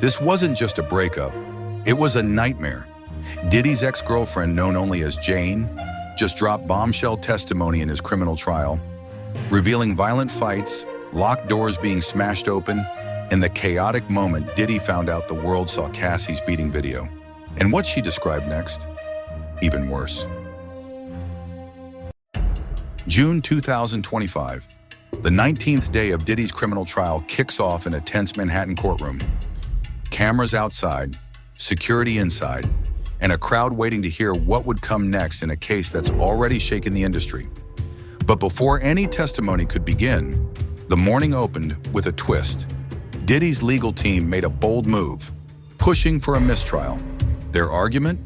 This wasn't just a breakup, it was a nightmare. Diddy's ex-girlfriend, known only as Jane, just dropped bombshell testimony in his criminal trial, revealing violent fights, locked doors being smashed open, and the chaotic moment Diddy found out the world saw Cassie's beating video. And what she described next? Even worse. June 2025. The 19th day of Diddy's criminal trial kicks off in a tense Manhattan courtroom. Cameras outside, security inside, and a crowd waiting to hear what would come next in a case that's already shaken the industry. But before any testimony could begin, the morning opened with a twist. Diddy's legal team made a bold move, pushing for a mistrial. Their argument?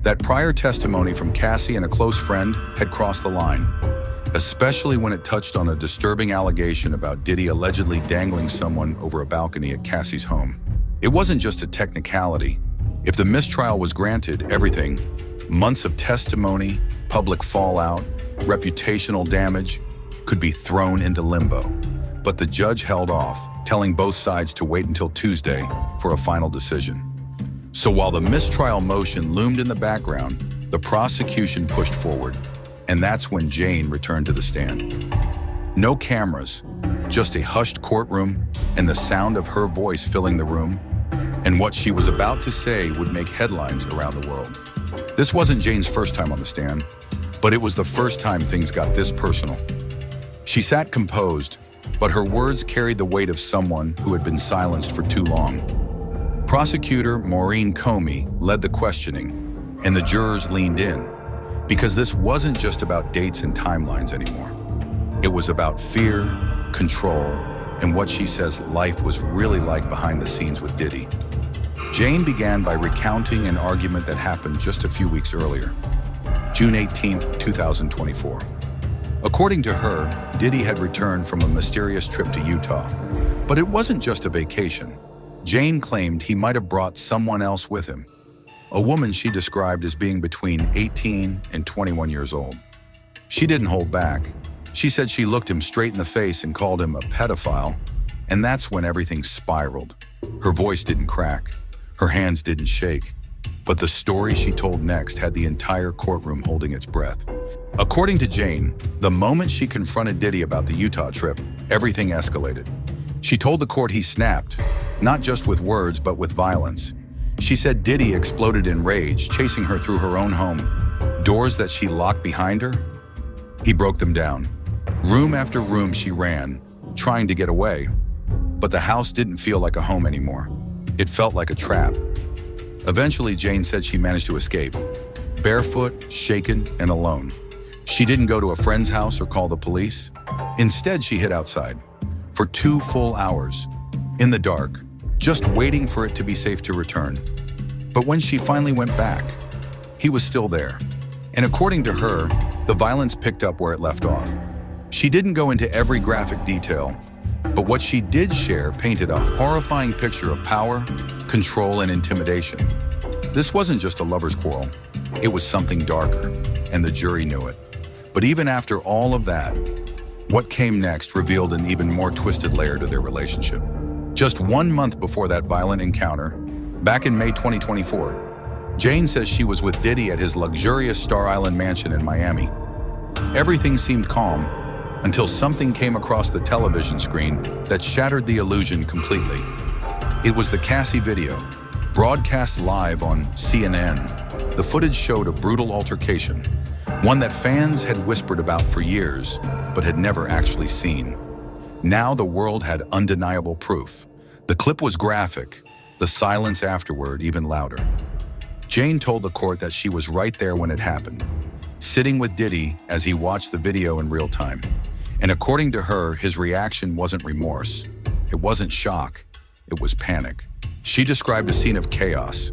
That prior testimony from Cassie and a close friend had crossed the line, especially when it touched on a disturbing allegation about Diddy allegedly dangling someone over a balcony at Cassie's home. It wasn't just a technicality. If the mistrial was granted, everything, months of testimony, public fallout, reputational damage, could be thrown into limbo. But the judge held off, telling both sides to wait until Tuesday for a final decision. So while the mistrial motion loomed in the background, the prosecution pushed forward, and that's when Jane returned to the stand. No cameras, just a hushed courtroom and the sound of her voice filling the room, and what she was about to say would make headlines around the world. This wasn't Jane's first time on the stand, but it was the first time things got this personal. She sat composed, but her words carried the weight of someone who had been silenced for too long. Prosecutor Maureen Comey led the questioning, and the jurors leaned in, because this wasn't just about dates and timelines anymore. It was about fear, control, and what she says life was really like behind the scenes with Diddy. Jane began by recounting an argument that happened just a few weeks earlier, June 18, 2024. According to her, Diddy had returned from a mysterious trip to Utah, but it wasn't just a vacation. Jane claimed he might have brought someone else with him, a woman she described as being between 18 and 21 years old. She didn't hold back. She said she looked him straight in the face and called him a pedophile, and that's when everything spiraled. Her voice didn't crack, her hands didn't shake, but the story she told next had the entire courtroom holding its breath. According to Jane, the moment she confronted Diddy about the Utah trip, everything escalated. She told the court he snapped, not just with words, but with violence. She said Diddy exploded in rage, chasing her through her own home. Doors that she locked behind her, he broke them down. Room after room she ran, trying to get away. But the house didn't feel like a home anymore. It felt like a trap. Eventually, Jane said she managed to escape, barefoot, shaken, and alone. She didn't go to a friend's house or call the police. Instead, she hid outside for 2 full hours, in the dark, just waiting for it to be safe to return. But when she finally went back, he was still there. And according to her, the violence picked up where it left off. She didn't go into every graphic detail, but what she did share painted a horrifying picture of power, control, and intimidation. This wasn't just a lover's quarrel. It was something darker, and the jury knew it. But even after all of that, what came next revealed an even more twisted layer to their relationship. Just 1 month before that violent encounter, back in May 2024, Jane says she was with Diddy at his luxurious Star Island mansion in Miami. Everything seemed calm until something came across the television screen that shattered the illusion completely. It was the Cassie video, broadcast live on CNN. The footage showed a brutal altercation, one that fans had whispered about for years, but had never actually seen. Now the world had undeniable proof. The clip was graphic, the silence afterward even louder. Jane told the court that she was right there when it happened, sitting with Diddy as he watched the video in real time. And according to her, his reaction wasn't remorse. It wasn't shock. It was panic. She described a scene of chaos.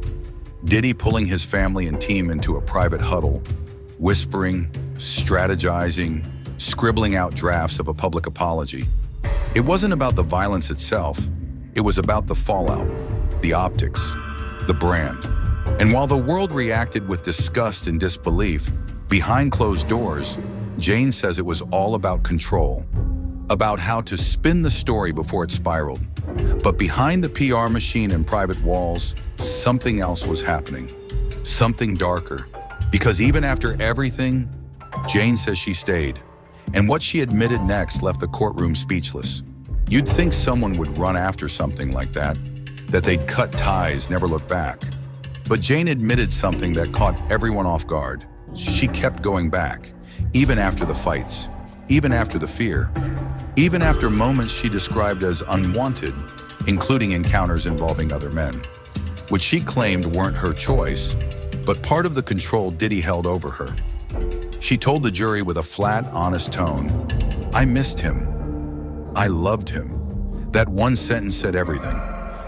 Diddy pulling his family and team into a private huddle, whispering, strategizing, scribbling out drafts of a public apology. It wasn't about the violence itself. It was about the fallout, the optics, the brand. And while the world reacted with disgust and disbelief, behind closed doors, Jane says it was all about control. about how to spin the story before it spiraled. But behind the PR machine and private walls, something else was happening. Something darker. Because even after everything, Jane says she stayed. And what she admitted next left the courtroom speechless. You'd think someone would run after something like that they'd cut ties, never look back. But Jane admitted something that caught everyone off guard. She kept going back, even after the fights, even after the fear, even after moments she described as unwanted, including encounters involving other men, which she claimed weren't her choice, but part of the control Diddy held over her. She told the jury with a flat, honest tone, "I missed him. I loved him." That one sentence said everything.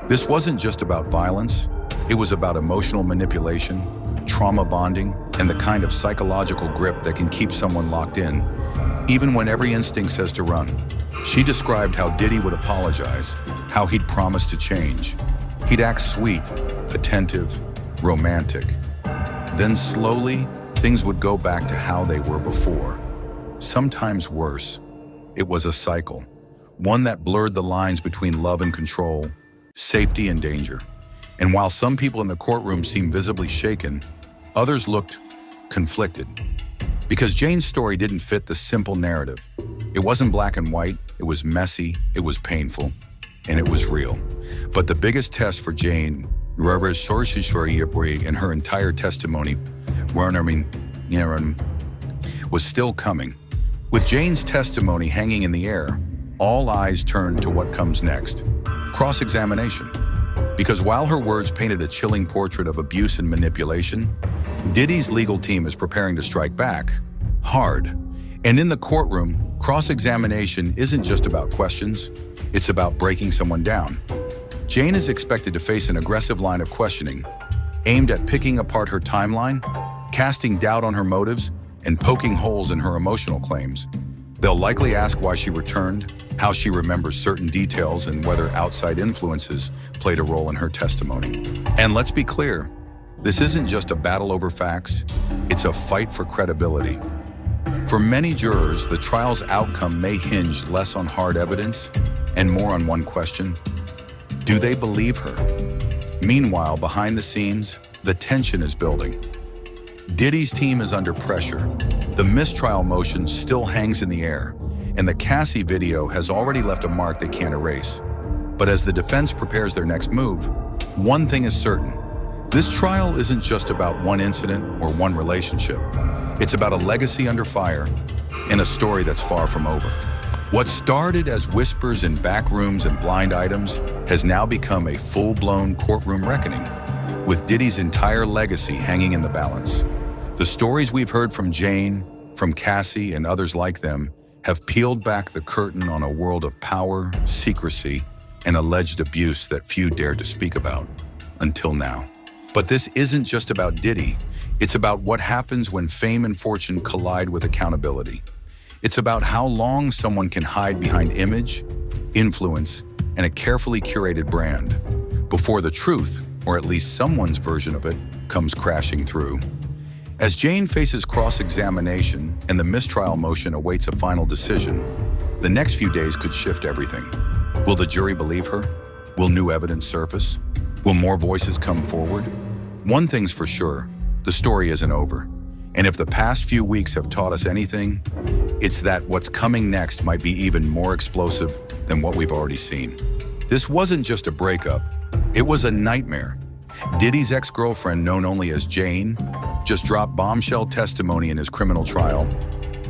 This wasn't just about violence. It was about emotional manipulation, trauma bonding, and the kind of psychological grip that can keep someone locked in, even when every instinct says to run. She described how Diddy would apologize, how he'd promise to change. He'd act sweet, attentive, romantic. Then slowly, things would go back to how they were before. Sometimes worse. It was a cycle, one that blurred the lines between love and control, safety and danger. And while some people in the courtroom seemed visibly shaken, others looked conflicted. Because Jane's story didn't fit the simple narrative. It wasn't black and white, it was messy, it was painful, and it was real. But the biggest test for Jane, in her entire testimony, was still coming. With Jane's testimony hanging in the air, all eyes turned to what comes next. Cross-examination. Because while her words painted a chilling portrait of abuse and manipulation, Diddy's legal team is preparing to strike back, hard. And in the courtroom, cross-examination isn't just about questions, it's about breaking someone down. Jane is expected to face an aggressive line of questioning, aimed at picking apart her timeline, casting doubt on her motives, and poking holes in her emotional claims. They'll likely ask why she returned, how she remembers certain details, and whether outside influences played a role in her testimony. And let's be clear, this isn't just a battle over facts, it's a fight for credibility. For many jurors, the trial's outcome may hinge less on hard evidence and more on one question: do they believe her? Meanwhile, behind the scenes, the tension is building. Diddy's team is under pressure. The mistrial motion still hangs in the air, and the Cassie video has already left a mark they can't erase. But as the defense prepares their next move, one thing is certain. This trial isn't just about one incident or one relationship. It's about a legacy under fire and a story that's far from over. What started as whispers in back rooms and blind items has now become a full-blown courtroom reckoning, with Diddy's entire legacy hanging in the balance. The stories we've heard from Jane, from Cassie, and others like them have peeled back the curtain on a world of power, secrecy, and alleged abuse that few dared to speak about, until now. But this isn't just about Diddy. It's about what happens when fame and fortune collide with accountability. It's about how long someone can hide behind image, influence, and a carefully curated brand before the truth, or at least someone's version of it, comes crashing through. As Jane faces cross-examination and the mistrial motion awaits a final decision, the next few days could shift everything. Will the jury believe her? Will new evidence surface? Will more voices come forward? One thing's for sure, the story isn't over. And if the past few weeks have taught us anything, it's that what's coming next might be even more explosive than what we've already seen. This wasn't just a breakup, it was a nightmare. Diddy's ex-girlfriend, known only as Jane, just dropped bombshell testimony in his criminal trial,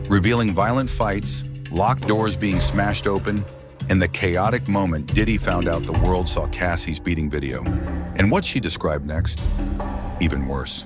revealing violent fights, locked doors being smashed open, and the chaotic moment Diddy found out the world saw Cassie's beating video. And what she described next, even worse.